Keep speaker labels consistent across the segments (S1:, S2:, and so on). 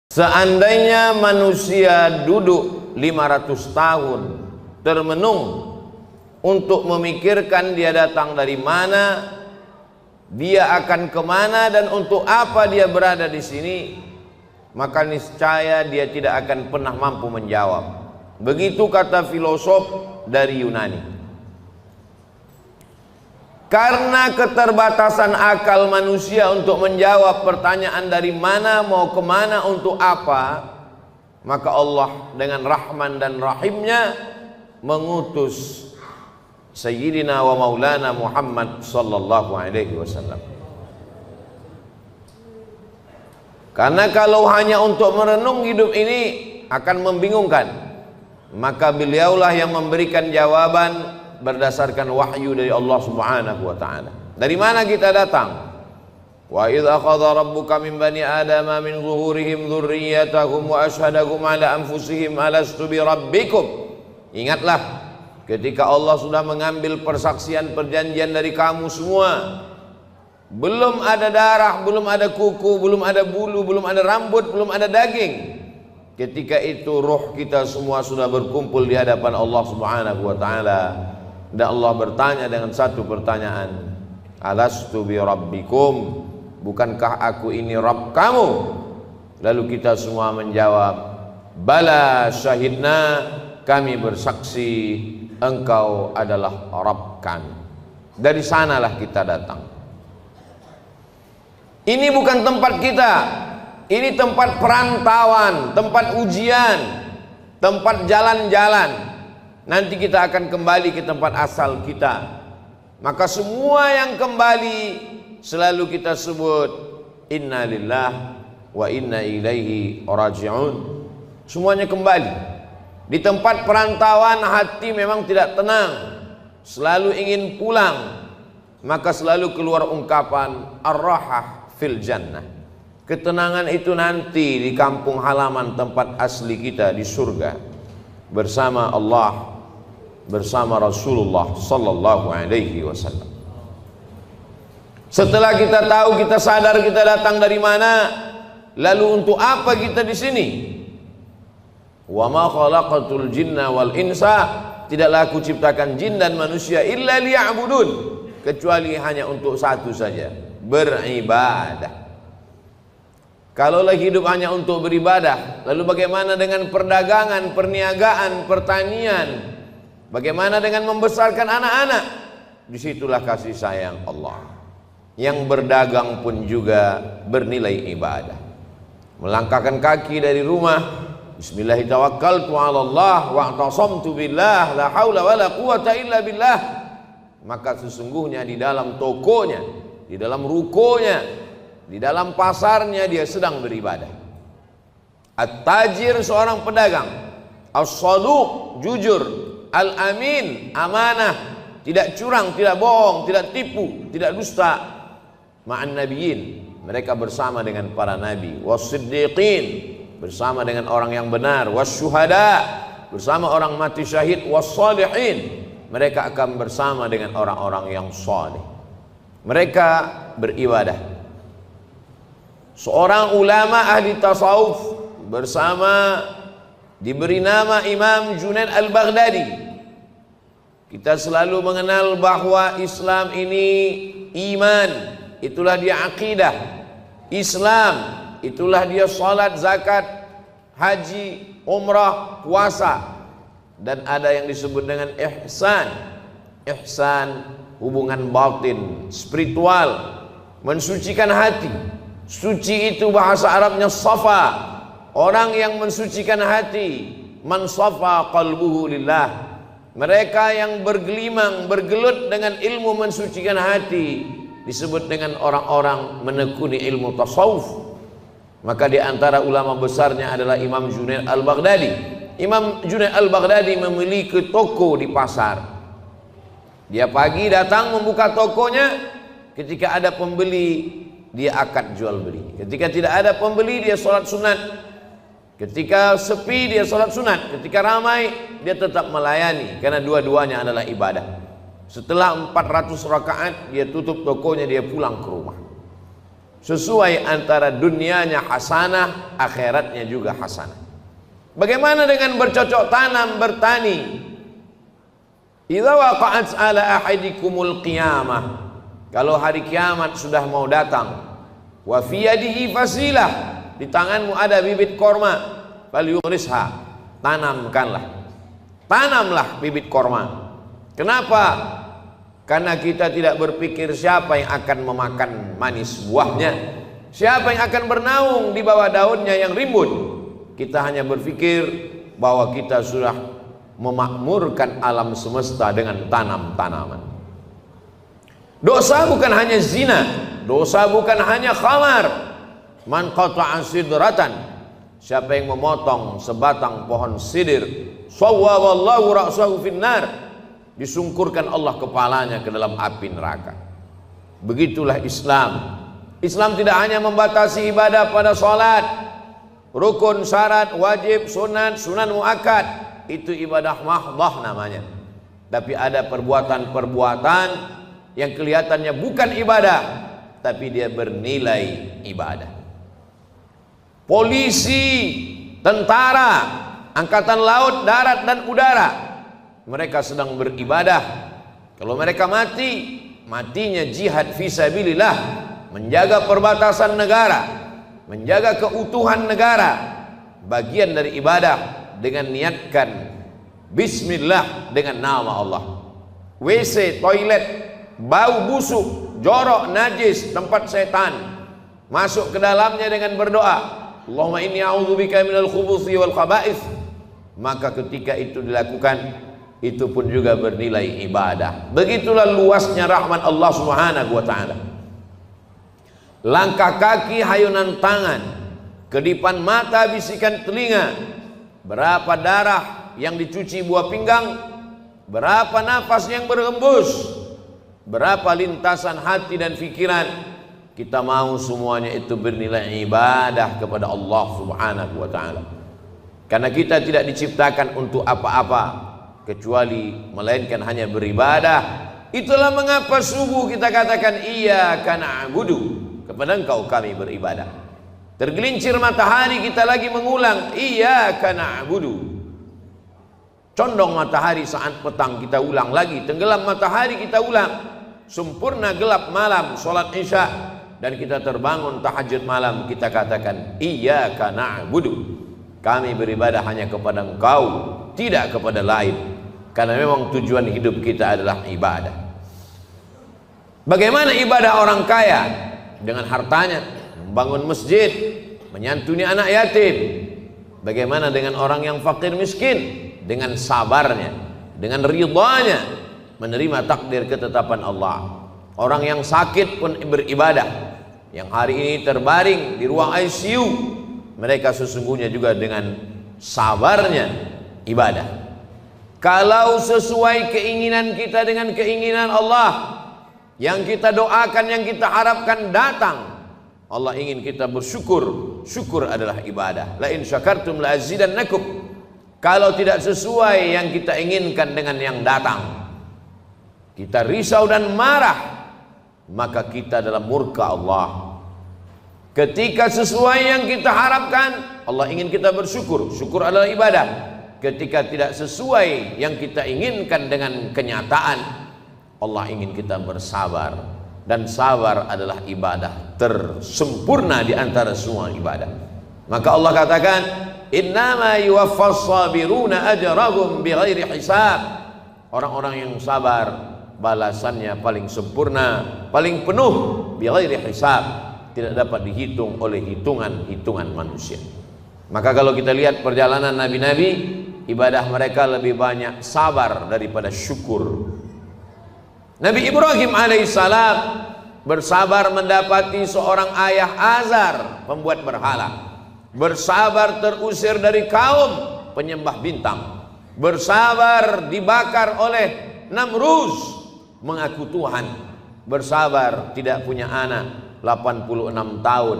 S1: Seandainya manusia duduk 500 tahun termenung untuk memikirkan dia datang dari mana, dia akan kemana, dan untuk apa dia berada di sini, maka niscaya dia tidak akan pernah mampu menjawab. Begitu kata filosof dari Yunani. Karena keterbatasan akal manusia untuk menjawab pertanyaan dari mana, mau kemana, untuk apa, maka Allah dengan Rahman dan Rahimnya mengutus Sayyidina wa Maulana Muhammad sallallahu alaihi wasallam. Karena kalau hanya untuk merenung hidup ini akan membingungkan, maka beliaulah yang memberikan jawaban berdasarkan wahyu dari Allah Subhanahu wa taala. Dari mana kita datang? Wa idz akhadha rabbuka min bani adama min zuhurihim dzurriyyatahum wa asyhadahum ala anfusihim alastu bi rabbikum. Ingatlah ketika Allah sudah mengambil persaksian perjanjian dari kamu semua. Belum ada darah, belum ada kuku, belum ada bulu, belum ada rambut, belum ada daging. Ketika itu roh kita semua sudah berkumpul di hadapan Allah Subhanahu wa taala. Dan Allah bertanya dengan satu pertanyaan, alastu bi rabbikum, bukankah aku ini Rabb kamu? Lalu kita semua menjawab, bala syahidna, kami bersaksi engkau adalah Rabb kami. Dari sanalah kita datang. Ini bukan tempat kita, ini tempat perantauan, tempat ujian, tempat jalan-jalan. Nanti kita akan kembali ke tempat asal kita. Maka semua yang kembali selalu kita sebut inna lillah wa inna ilaihi raji'un. Semuanya kembali. Di tempat perantauan hati memang tidak tenang, selalu ingin pulang. Maka selalu keluar ungkapan ar-rahah fil jannah. Ketenangan itu nanti di kampung halaman tempat asli kita di surga, bersama Allah, bersama Rasulullah sallallahu alaihi wasallam. Setelah kita tahu, kita sadar kita datang dari mana, lalu untuk apa kita di sini? Wa ma khalaqatul jinna wal insa, tidaklah aku ciptakan jin dan manusia illa liya'budun, kecuali hanya untuk satu saja, beribadah. Kalaulah hidup hanya untuk beribadah, lalu bagaimana dengan perdagangan, perniagaan, pertanian? Bagaimana dengan membesarkan anak-anak? Disitulah kasih sayang Allah. Yang berdagang pun juga bernilai ibadah. Melangkahkan kaki dari rumah, bismillahirrahmanirrahim, wa'tasamtu billah, la haula wa la quwata illa billah. Maka sesungguhnya di dalam tokonya, di dalam rukonya, di dalam pasarnya dia sedang beribadah. At-tajir seorang pedagang, as-saduq jujur, al-amin amanah, tidak curang, tidak bohong, tidak tipu, tidak dusta. Ma'an nabiyyin, mereka bersama dengan para nabi, was-siddiqin, bersama dengan orang yang benar, was-syuhada, bersama orang mati syahid, was-salihin, mereka akan bersama dengan orang-orang yang saleh. Mereka beribadah. Seorang ulama ahli tasawuf bersama, diberi nama Imam Junaid Al-Baghdadi. Kita selalu mengenal bahwa Islam ini iman, itulah dia akidah. Islam, itulah dia salat, zakat, haji, umrah, puasa. Dan ada yang disebut dengan ihsan. Ihsan, hubungan batin, spiritual, mensucikan hati. Suci itu bahasa Arabnya safa. Orang yang mensucikan hati, man safa qalbuhu lillah. Mereka yang bergelimang, bergelut dengan ilmu mensucikan hati disebut dengan orang-orang menekuni ilmu tasawuf. Maka di antara ulama besarnya adalah Imam Junaid Al-Baghdadi. Imam Junaid Al-Baghdadi memiliki toko di pasar. Dia pagi datang membuka tokonya, ketika ada pembeli dia akad jual beli. Ketika tidak ada pembeli dia sholat sunat. Ketika sepi dia sholat sunat. Ketika ramai dia tetap melayani, karena dua-duanya adalah ibadah. Setelah 400 rakaat dia tutup tokonya, dia pulang ke rumah. sesuai antara dunianya hasanah, akhiratnya juga hasanah. Bagaimana dengan bercocok tanam, bertani? Idza waqa'at ala ahadikumul qiyamah, kalau hari kiamat sudah mau datang, wa fi yadihi fasilah, di tanganmu ada bibit korma, falyughrisha, tanamlah bibit korma. Kenapa? Karena kita tidak berpikir siapa yang akan memakan manis buahnya, siapa yang akan bernaung di bawah daunnya yang rimbun. Kita hanya berpikir bahwa kita sudah memakmurkan alam semesta dengan tanam-tanaman. Dosa bukan hanya zina, dosa bukan hanya khamar. Man qata'a sidratan, siapa yang memotong sebatang pohon sidir, sawwaballahu ra'sahu finnar, disungkurkan Allah kepalanya ke dalam api neraka. Begitulah Islam. Islam tidak hanya membatasi ibadah pada salat, rukun, syarat, wajib, sunat, sunan muakkad, itu ibadah mahdhah namanya. Tapi ada perbuatan-perbuatan yang kelihatannya bukan ibadah, tapi dia bernilai ibadah. Polisi, tentara, angkatan laut, darat dan udara, mereka sedang beribadah. Kalau mereka mati, matinya jihad fisabilillah, menjaga perbatasan negara, menjaga keutuhan negara, bagian dari ibadah, dengan niatkan bismillah dengan nama Allah. WC, toilet, bau busuk, jorok, najis, tempat setan, masuk ke dalamnya dengan berdoa, Allahumma inni a'udzubika minal khubuthi wal khaba'ith, maka ketika itu dilakukan, itu pun juga bernilai ibadah. Begitulah luasnya rahmat Allah Subhanahu wa ta'ala. Langkah kaki, hayunan tangan, kedipan mata, bisikan telinga, berapa darah yang dicuci buah pinggang, berapa nafas yang berhembus, berapa lintasan hati dan pikiran, kita mau semuanya itu bernilai ibadah kepada Allah Subhanahu wa ta'ala. Karena kita tidak diciptakan untuk apa-apa kecuali melainkan hanya beribadah. Itulah mengapa subuh kita katakan iyyaka na'budu, kepada Engkau kami beribadah. Tergelincir matahari kita lagi mengulang iyyaka na'budu. Condong matahari saat petang kita ulang lagi, tenggelam matahari kita ulang, sempurna gelap malam salat isya dan kita terbangun tahajud malam, kita katakan iyyaka na'budu, kami beribadah hanya kepada Engkau, tidak kepada lain, karena memang tujuan hidup kita adalah ibadah. Bagaimana ibadah orang kaya? Dengan hartanya membangun masjid, menyantuni anak yatim. Bagaimana dengan orang yang fakir miskin? Dengan sabarnya, dengan ridhanya, menerima takdir ketetapan Allah. Orang yang sakit pun beribadah, yang hari ini terbaring di ruang ICU, mereka sesungguhnya juga dengan sabarnya ibadah. Kalau sesuai keinginan kita dengan keinginan Allah, yang kita doakan, yang kita harapkan datang, Allah ingin kita bersyukur. Syukur adalah ibadah. La in syakartum la azidannakum. Kalau tidak sesuai yang kita inginkan dengan yang datang, kita risau dan marah, maka kita dalam murka Allah. Ketika sesuai yang kita harapkan, Allah ingin kita bersyukur. Syukur adalah ibadah. Ketika tidak sesuai yang kita inginkan dengan kenyataan, Allah ingin kita bersabar. Dan sabar adalah ibadah tersempurna di antara semua ibadah. Maka Allah katakan, innama yuwaffas sabiruna ajrahum bighairi hisab. Orang-orang yang sabar balasannya paling sempurna, paling penuh, bighairi hisab, tidak dapat dihitung oleh hitungan-hitungan manusia. Maka kalau kita lihat perjalanan nabi-nabi, ibadah mereka lebih banyak sabar daripada syukur. Nabi Ibrahim alaihissalam bersabar mendapati seorang ayah Azar, pembuat berhala. Bersabar terusir dari kaum penyembah bintang. Bersabar dibakar oleh Namruz, mengaku Tuhan. Bersabar tidak punya anak, 86 tahun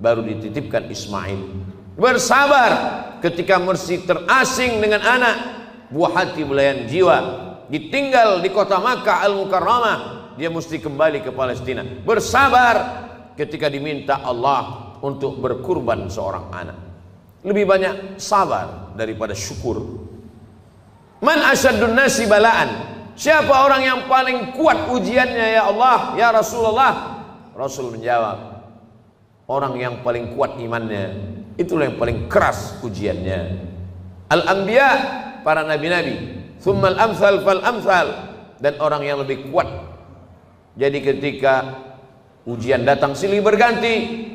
S1: baru dititipkan Ismail. Bersabar ketika mesti terasing dengan anak, buah hati belayan jiwa, ditinggal di kota Makkah Al-Mukarramah, dia mesti kembali ke Palestina. Bersabar ketika diminta Allah untuk berkurban seorang anak. Lebih banyak sabar daripada syukur. Man asyaddun nasi balaan, siapa orang yang paling kuat ujiannya ya Allah, ya Rasulullah? Rasul menjawab, orang yang paling kuat imannya, itulah yang paling keras ujiannya. Al-anbiya, para nabi-nabi, thummal amsal fal amsal, dan orang yang lebih kuat. Jadi ketika ujian datang silih berganti,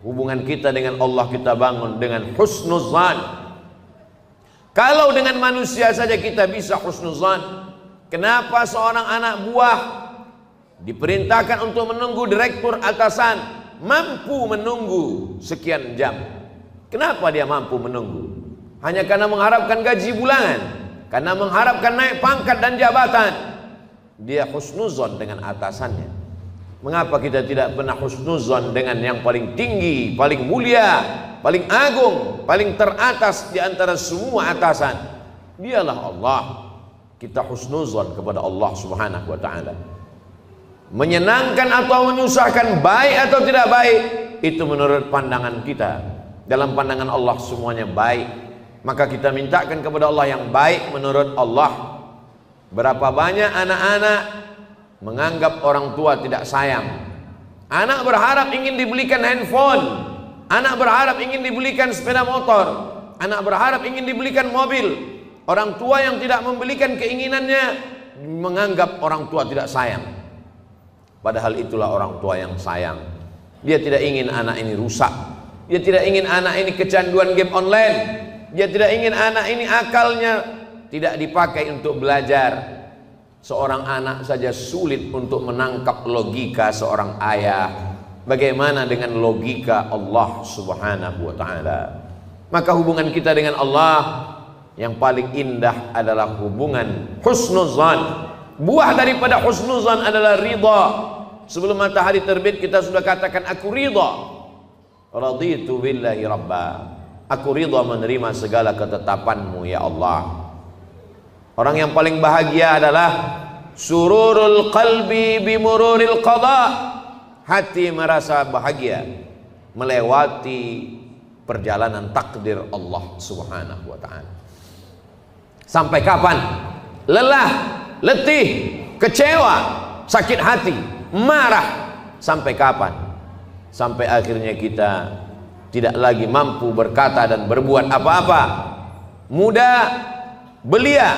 S1: hubungan kita dengan Allah kita bangun dengan husnuzan. Kalau dengan manusia saja kita bisa husnuzan, kenapa seorang anak buah diperintahkan untuk menunggu direktur atasan mampu menunggu sekian jam? Kenapa dia mampu menunggu? Hanya karena mengharapkan gaji bulanan, karena mengharapkan naik pangkat dan jabatan. Dia husnuzan dengan atasannya. Mengapa kita tidak pernah husnuzan dengan yang paling tinggi, paling mulia, paling agung, paling teratas di antara semua atasan? Dialah Allah. Kita husnuzan kepada Allah Subhanahu wa taala. Menyenangkan atau menyusahkan, baik atau tidak baik, itu menurut pandangan kita. Dalam pandangan Allah semuanya baik. Maka kita mintakan kepada Allah yang baik menurut Allah. Berapa banyak anak-anak menganggap orang tua tidak sayang. Anak berharap ingin dibelikan handphone, anak berharap ingin dibelikan sepeda motor, anak berharap ingin dibelikan mobil. Orang tua yang tidak membelikan keinginannya menganggap orang tua tidak sayang. Padahal itulah orang tua yang sayang. Dia tidak ingin anak ini rusak. Dia tidak ingin anak ini kecanduan game online. Dia tidak ingin anak ini akalnya tidak dipakai untuk belajar. Seorang anak saja sulit untuk menangkap logika seorang ayah. Bagaimana dengan logika Allah Subhanahu wa taala? Maka hubungan kita dengan Allah yang paling indah adalah hubungan husnuzan. Buah daripada husnuzan adalah ridha. Sebelum matahari terbit kita sudah katakan aku ridha. Raditu billahi rabba. Aku ridha menerima segala ketetapanmu ya Allah. Orang yang paling bahagia adalah sururul qalbi bimururil qada. Hati merasa bahagia melewati perjalanan takdir Allah Subhanahu wa taala. Sampai kapan? Lelah, letih, kecewa, sakit hati, marah. Sampai kapan? Sampai akhirnya kita tidak lagi mampu berkata dan berbuat apa-apa. Muda, belia,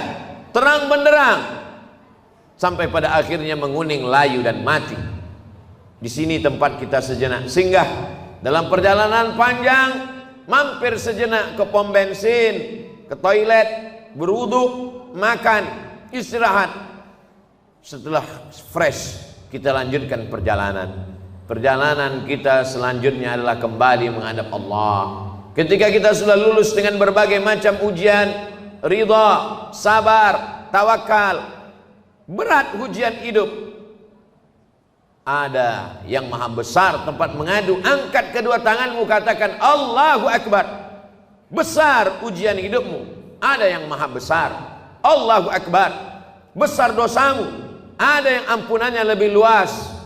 S1: terang benderang, sampai pada akhirnya menguning, layu dan mati. Di sini tempat kita sejenak singgah dalam perjalanan panjang, mampir sejenak ke pom bensin, ke toilet, berwudu, makan, istirahat. Setelah fresh kita lanjutkan perjalanan. Perjalanan kita selanjutnya adalah kembali menghadap Allah. Ketika kita sudah lulus dengan berbagai macam ujian, ridha, sabar, tawakal, berat ujian hidup, ada yang maha besar tempat mengadu. Angkat kedua tanganmu, katakan Allahu Akbar. Besar ujian hidupmu, ada yang maha besar. Allahu Akbar. Besar dosamu, ada yang ampunannya lebih luas.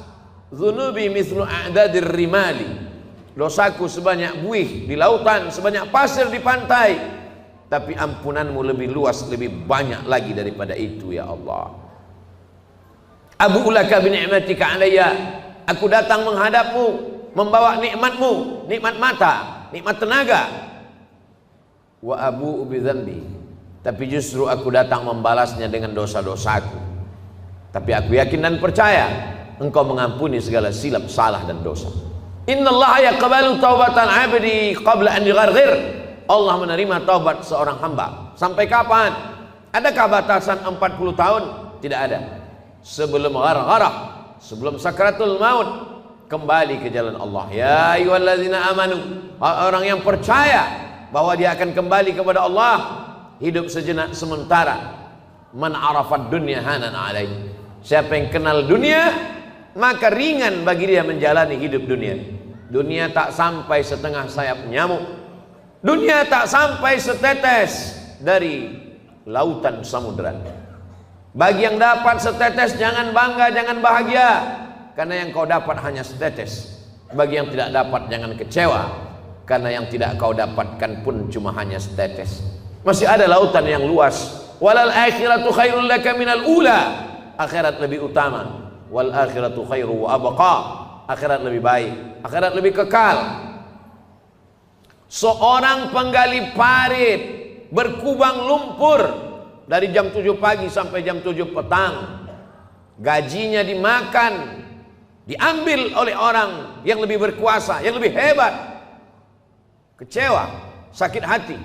S1: Dzunubi mithlu a'dadir rimali. Dosaku sebanyak buih di lautan, sebanyak pasir di pantai, tapi ampunanmu lebih luas, lebih banyak lagi daripada itu ya Allah. Abu ulaka bi ni'matika alayya. Aku datang menghadapmu membawa nikmatmu, nikmat mata, nikmat tenaga. Wa abu bi dzambi. Tapi justru aku datang membalasnya dengan dosa-dosaku. Tapi aku yakin dan percaya Engkau mengampuni segala silap, salah dan dosa. Innallaha yaqbalu taubatal 'abdi qabla an yugharghir. Allah menerima taubat seorang hamba. Sampai kapan? Adakah batasan 40 tahun? Tidak ada. Sebelum ghargharah, sebelum sakratul maut, kembali ke jalan Allah. Ya ayyuhalladzina amanu, orang yang percaya bahwa dia akan kembali kepada Allah, hidup sejenak sementara. Man arafad dunya hanan alaih. Siapa yang kenal dunia, maka ringan bagi dia menjalani hidup dunia. Dunia tak sampai setengah sayap nyamuk. Dunia tak sampai setetes dari lautan samudera. Bagi yang dapat setetes, jangan bangga, jangan bahagia, karena yang kau dapat hanya setetes. Bagi yang tidak dapat jangan kecewa, karena yang tidak kau dapatkan pun cuma hanya setetes. Masih ada lautan yang luas. Walal akhiratu khairul laka minal ula. Akhirat lebih utama. Wal akhiratu khairu wa abqa. Akhirat lebih baik, akhirat lebih kekal. Seorang penggali parit berkubang lumpur dari jam 7 pagi sampai jam 7 petang, gajinya dimakan, diambil oleh orang yang lebih berkuasa, yang lebih hebat. Kecewa, sakit hati.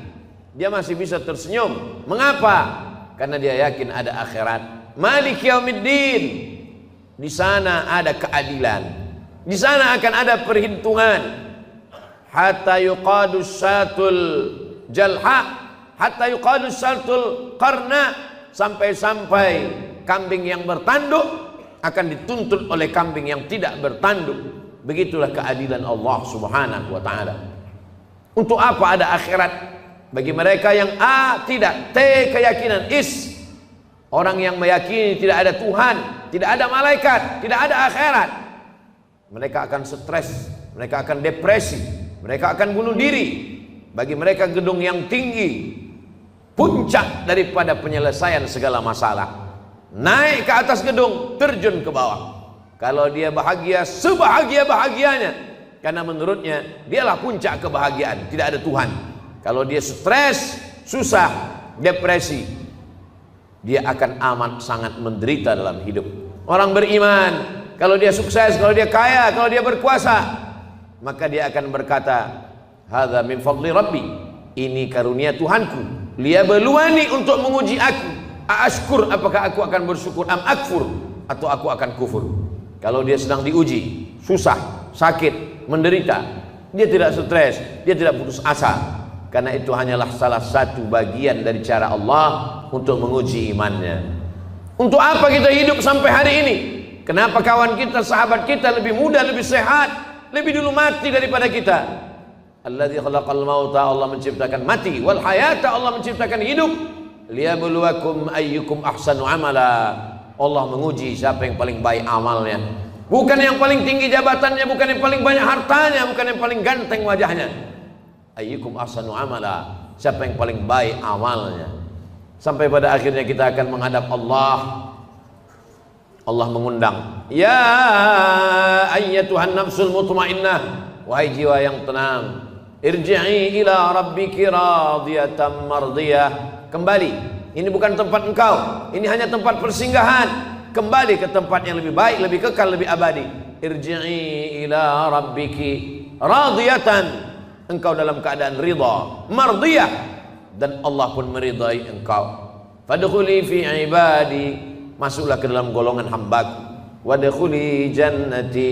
S1: Dia masih bisa tersenyum. Mengapa? Karena dia yakin ada akhirat. Malik yaumiddin. Di sana ada keadilan. Di sana akan ada perhitungan. Hatta yuqadus satul jalha, hatta yuqadus satul qarna, sampai-sampai kambing yang bertanduk akan dituntut oleh kambing yang tidak bertanduk. Begitulah keadilan Allah Subhanahu wa ta'ala. Untuk apa ada akhirat? Bagi mereka yang A, tidak. T, keyakinan. Is, orang yang meyakini tidak ada Tuhan, tidak ada malaikat, tidak ada akhirat, mereka akan stres, mereka akan depresi, mereka akan bunuh diri. Bagi mereka gedung yang tinggi puncak daripada penyelesaian segala masalah. Naik ke atas gedung, terjun ke bawah. Kalau dia bahagia, sebahagia-bahagianya, karena menurutnya dialah puncak kebahagiaan, tidak ada Tuhan. Kalau dia stres, susah, depresi, dia akan amat sangat menderita dalam hidup. Orang beriman, kalau dia sukses, kalau dia kaya, kalau dia berkuasa, maka dia akan berkata, hadza min fadli rabbi, ini karunia Tuhanku, liyabluwani, untuk menguji aku. Ashkur, apakah aku akan bersyukur, am akfur, atau aku akan kufur. Kalau dia sedang diuji, susah, sakit, menderita, dia tidak stres, dia tidak putus asa, karena itu hanyalah salah satu bagian dari cara Allah untuk menguji imannya. Untuk apa kita hidup sampai hari ini? Kenapa kawan kita, sahabat kita lebih muda, lebih sehat, lebih dulu mati daripada kita? Alladzi khalaqal mauta, Allah menciptakan mati, wal hayata, Allah menciptakan hidup. Liyabluwakum ayyukum ahsanu amala. Allah menguji siapa yang paling baik amalnya. Bukan yang paling tinggi jabatannya, bukan yang paling banyak hartanya, bukan yang paling ganteng wajahnya. Ayyukum ahsanu amala, siapa yang paling baik amalnya. Sampai pada akhirnya kita akan menghadap Allah. Allah mengundang, ya ayyatuhan nafsul mutmainnah, wahai jiwa yang tenang, irji'i ila rabbiki radiyatan mardiyah. Kembali, ini bukan tempat engkau, ini hanya tempat persinggahan. Kembali ke tempat yang lebih baik, lebih kekal, lebih abadi. Irji'i ila rabbiki radiyatan, engkau dalam keadaan ridha, mardiyah, dan Allah pun meridai engkau. Fadkhuli fi ibadi, masuklah ke dalam golongan hambaku. Wadkhuli jannati,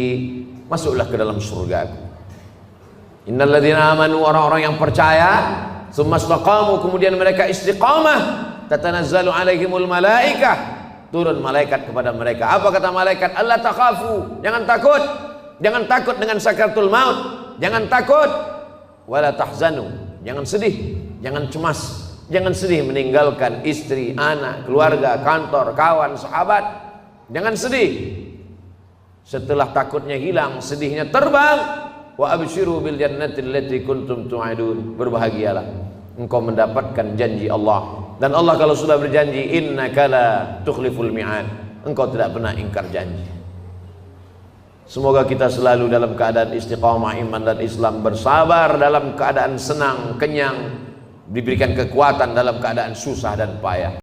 S1: masuklah ke dalam surgaku. Innal ladzina amanu, orang-orang yang percaya, tsumma istaqamu, kemudian mereka istiqamah, tatanazzalu alaihimul malaikah, turun malaikat kepada mereka. Apa kata malaikat? Allah takhafu, jangan takut, jangan takut dengan sakaratul maut, jangan takut. Wala tahzanu, jangan sedih, jangan cemas, jangan sedih meninggalkan istri, anak, keluarga, kantor, kawan, sahabat. Jangan sedih. Setelah takutnya hilang, sedihnya terbang. Wa abshiru bil jannati allati kuntum tu'adun, berbahagialah, engkau mendapatkan janji Allah. Dan Allah kalau sudah berjanji, innaka la tukhliful mi'ad, engkau tidak pernah ingkar janji. Semoga kita selalu dalam keadaan istiqamah iman dan Islam, bersabar dalam keadaan senang, kenyang, diberikan kekuatan dalam keadaan susah dan payah.